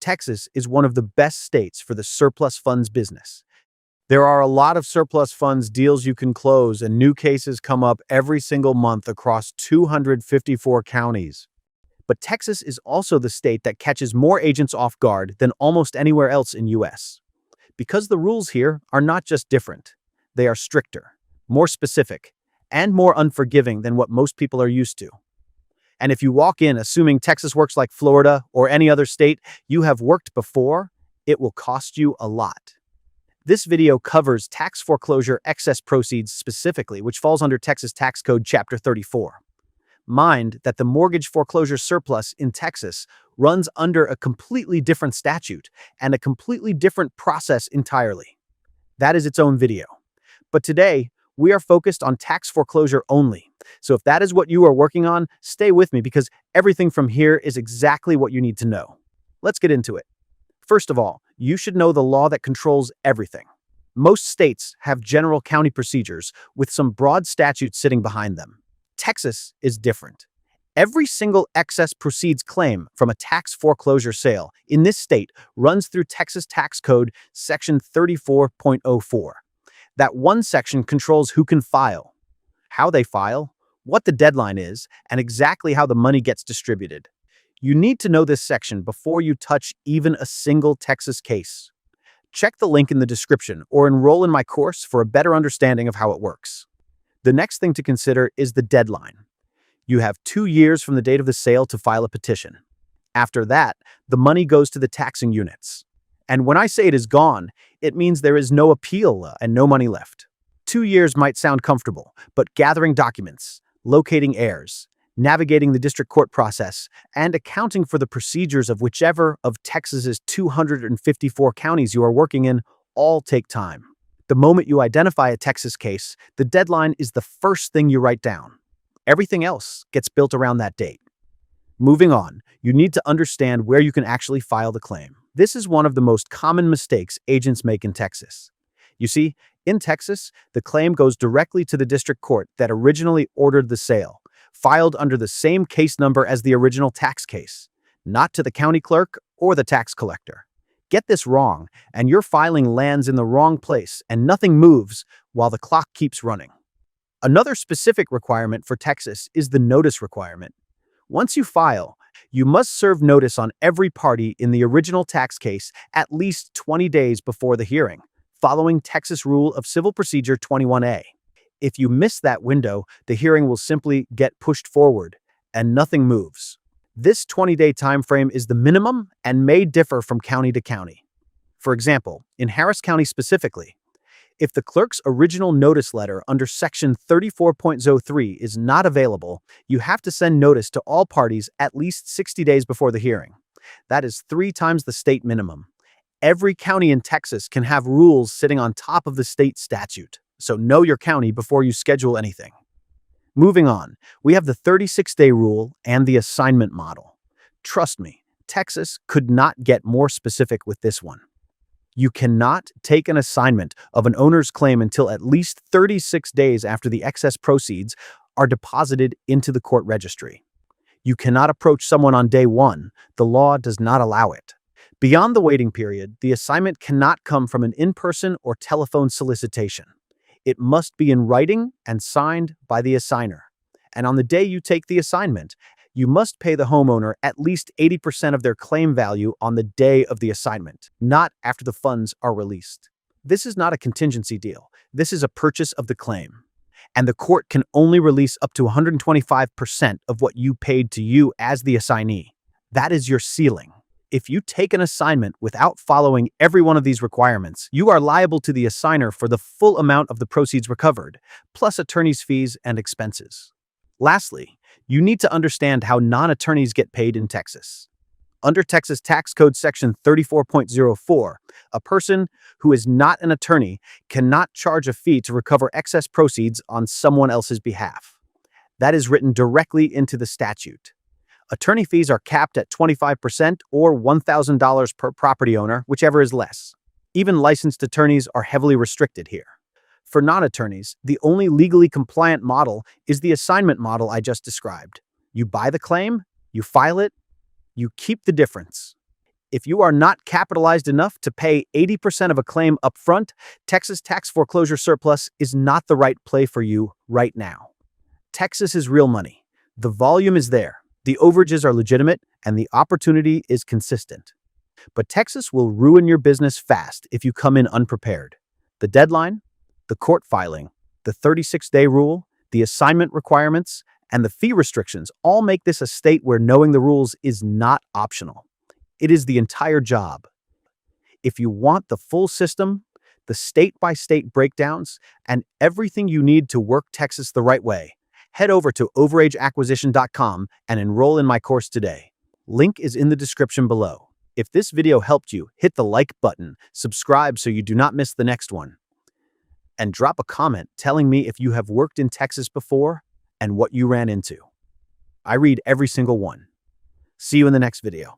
Texas is one of the best states for the surplus funds business. There are a lot of surplus funds deals you can close, and new cases come up every single month across 254 counties. But Texas is also the state that catches more agents off guard than almost anywhere else in US. Because the rules here are not just different, they are stricter, more specific, and more unforgiving than what most people are used to. And if you walk in assuming Texas works like Florida or any other state you have worked before, it will cost you a lot. This video covers tax foreclosure excess proceeds specifically, which falls under Texas Tax Code Chapter 34. Mind that the mortgage foreclosure surplus in Texas runs under a completely different statute and a completely different process entirely. That is its own video. But today, we are focused on tax foreclosure only. So if that is what you are working on, stay with me because everything from here is exactly what you need to know. Let's get into it. First of all, you should know the law that controls everything. Most states have general county procedures with some broad statutes sitting behind them. Texas is different. Every single excess proceeds claim from a tax foreclosure sale in this state runs through Texas Tax Code Section 34.04. That one section controls who can file, how they file, what the deadline is, and exactly how the money gets distributed. You need to know this section before you touch even a single Texas case. Check the link in the description or enroll in my course for a better understanding of how it works. The next thing to consider is the deadline. You have 2 years from the date of the sale to file a petition. After that, the money goes to the taxing units. And when I say it is gone, it means there is no appeal and no money left. 2 years might sound comfortable, but gathering documents, locating heirs, navigating the district court process, and accounting for the procedures of whichever of Texas's 254 counties you are working in all take time. The moment you identify a Texas case, the deadline is the first thing you write down. Everything else gets built around that date. Moving on, you need to understand where you can actually file the claim. This is one of the most common mistakes agents make in Texas. You see, in Texas, the claim goes directly to the district court that originally ordered the sale, filed under the same case number as the original tax case, not to the county clerk or the tax collector. Get this wrong, and your filing lands in the wrong place and nothing moves while the clock keeps running. Another specific requirement for Texas is the notice requirement. Once you file, you must serve notice on every party in the original tax case at least 20 days before the hearing, following Texas Rule of Civil Procedure 21A. If you miss that window, the hearing will simply get pushed forward and nothing moves. This 20-day time frame is the minimum and may differ from county to county. For example, in Harris County specifically, if the clerk's original notice letter under Section 34.03 is not available, you have to send notice to all parties at least 60 days before the hearing. That is 3 times the state minimum. Every county in Texas can have rules sitting on top of the state statute, so know your county before you schedule anything. Moving on, we have the 36-day rule and the assignment model. Trust me, Texas could not get more specific with this one. You cannot take an assignment of an owner's claim until at least 36 days after the excess proceeds are deposited into the court registry. You cannot approach someone on day 1. The law does not allow it. Beyond the waiting period, the assignment cannot come from an in-person or telephone solicitation. It must be in writing and signed by the assigner. And on the day you take the assignment, you must pay the homeowner at least 80% of their claim value on the day of the assignment, not after the funds are released. This is not a contingency deal. This is a purchase of the claim. And the court can only release up to 125% of what you paid to you as the assignee. That is your ceiling. If you take an assignment without following every one of these requirements, you are liable to the assigner for the full amount of the proceeds recovered, plus attorney's fees and expenses. Lastly, you need to understand how non-attorneys get paid in Texas. Under Texas Tax Code Section 34.04, a person who is not an attorney cannot charge a fee to recover excess proceeds on someone else's behalf. That is written directly into the statute. Attorney fees are capped at 25% or $1,000 per property owner, whichever is less. Even licensed attorneys are heavily restricted here. For non-attorneys, the only legally compliant model is the assignment model I just described. You buy the claim, you file it, you keep the difference. If you are not capitalized enough to pay 80% of a claim upfront, Texas tax foreclosure surplus is not the right play for you right now. Texas is real money. The volume is there, the overages are legitimate, and the opportunity is consistent. But Texas will ruin your business fast if you come in unprepared. The deadline, the court filing, the 36-day rule, the assignment requirements, and the fee restrictions all make this a state where knowing the rules is not optional. It is the entire job. If you want the full system, the state-by-state breakdowns, and everything you need to work Texas the right way, head over to overageacquisition.com and enroll in my course today. Link is in the description below. If this video helped you, hit the like button, subscribe so you do not miss the next one, and drop a comment telling me if you have worked in Texas before and what you ran into. I read every single one. See you in the next video.